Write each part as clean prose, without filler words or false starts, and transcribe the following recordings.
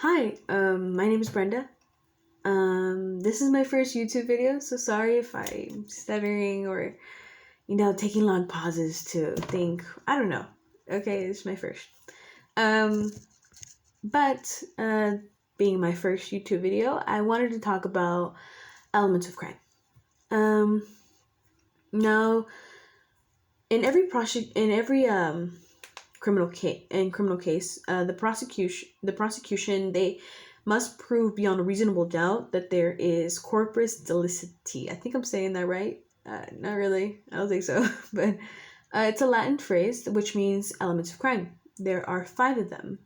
Hi, my name is Brenda. This is my first YouTube video, so sorry if I'm stuttering or, taking long pauses to think. I don't know. Okay, it's my first. But being my first YouTube video, I wanted to talk about elements of crime. Now, in every criminal case, the prosecution they must prove beyond a reasonable doubt that there is corpus delicti. I think I'm saying that right. Not really. I don't think so. But it's a Latin phrase which means elements of crime. There are 5 of them.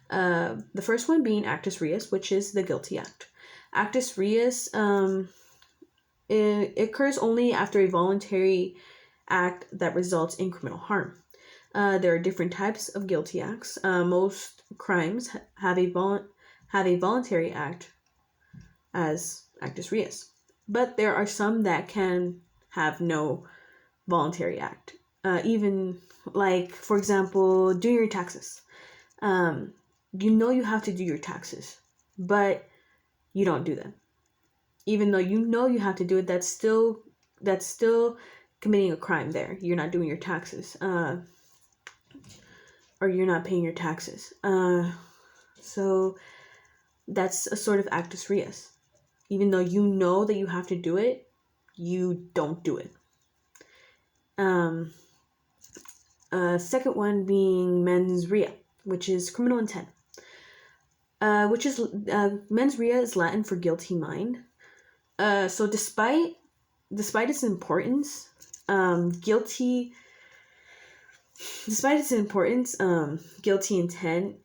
The first one being Actus Reus, which is the guilty act. Actus Reus it occurs only after a voluntary act that results in criminal harm. There are different types of guilty acts. Most crimes have a voluntary act as Actus Reus, but there are some that can have no voluntary act. Even like, for example, doing your taxes. You have to do your taxes, but you don't do them. Even though you have to do it, that's still committing a crime there. You're not doing your taxes. Or you're not paying your taxes. So that's a sort of Actus Reus. Even though you know that you have to do it, you don't do it. Second one being mens rea, which is criminal intent. Mens rea is Latin for guilty mind. So despite its importance, guilty intent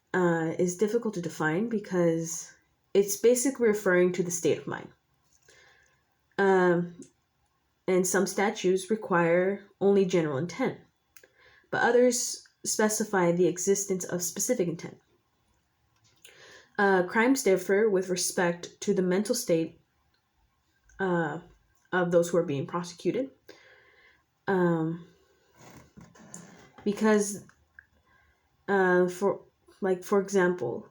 is difficult to define because it's basically referring to the state of mind. And some statutes require only general intent, but others specify the existence of specific intent. Crimes differ with respect to the mental state of those who are being prosecuted. Because for example,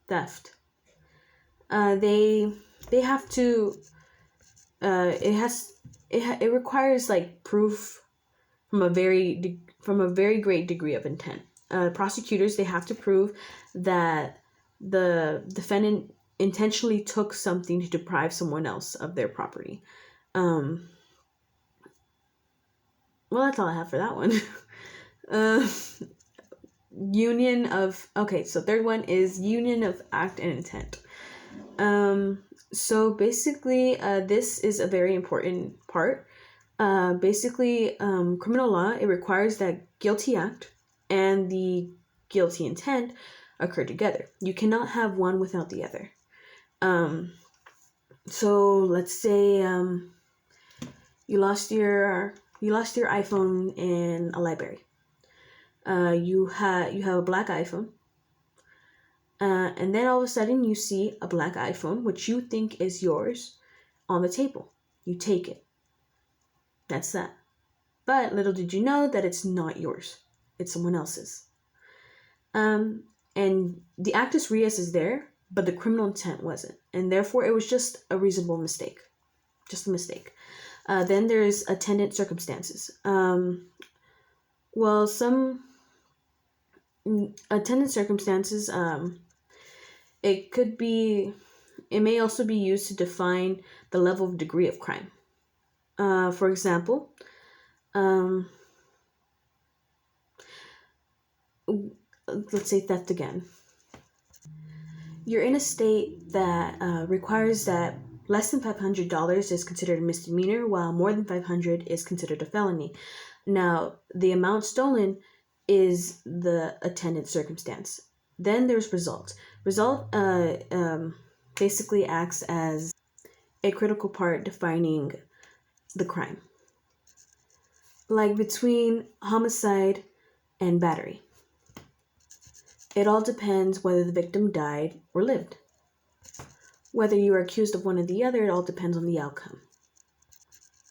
theft. They have to. It requires like proof from a very great degree of intent. Prosecutors, they have to prove that the defendant intentionally took something to deprive someone else of their property. Well, that's all I have for that one. So third one is union of act and intent. So basically, this is a very important part. Criminal law, it requires that guilty act and the guilty intent occur together. You cannot have one without the other. So let's say you lost your iPhone in a library. You have a black iPhone, and then all of a sudden you see a black iPhone which you think is yours on the table. You take it. That's that. But little did you know that it's not yours. It's someone else's. And the Actus Reus is there, but the criminal intent wasn't, and therefore it was just a reasonable mistake. Just a mistake. Then there's attendant circumstances. Some attendant circumstances, it may also be used to define the level of degree of crime. For example, let's say theft again. You're in a state that requires that less than $500 is considered a misdemeanor, while more than $500 is considered a felony. Now, the amount stolen is the attendant circumstance. Then there's result. Result basically acts as a critical part defining the crime. Like between homicide and battery. It all depends whether the victim died or lived. Whether you are accused of one or the other, it all depends on the outcome.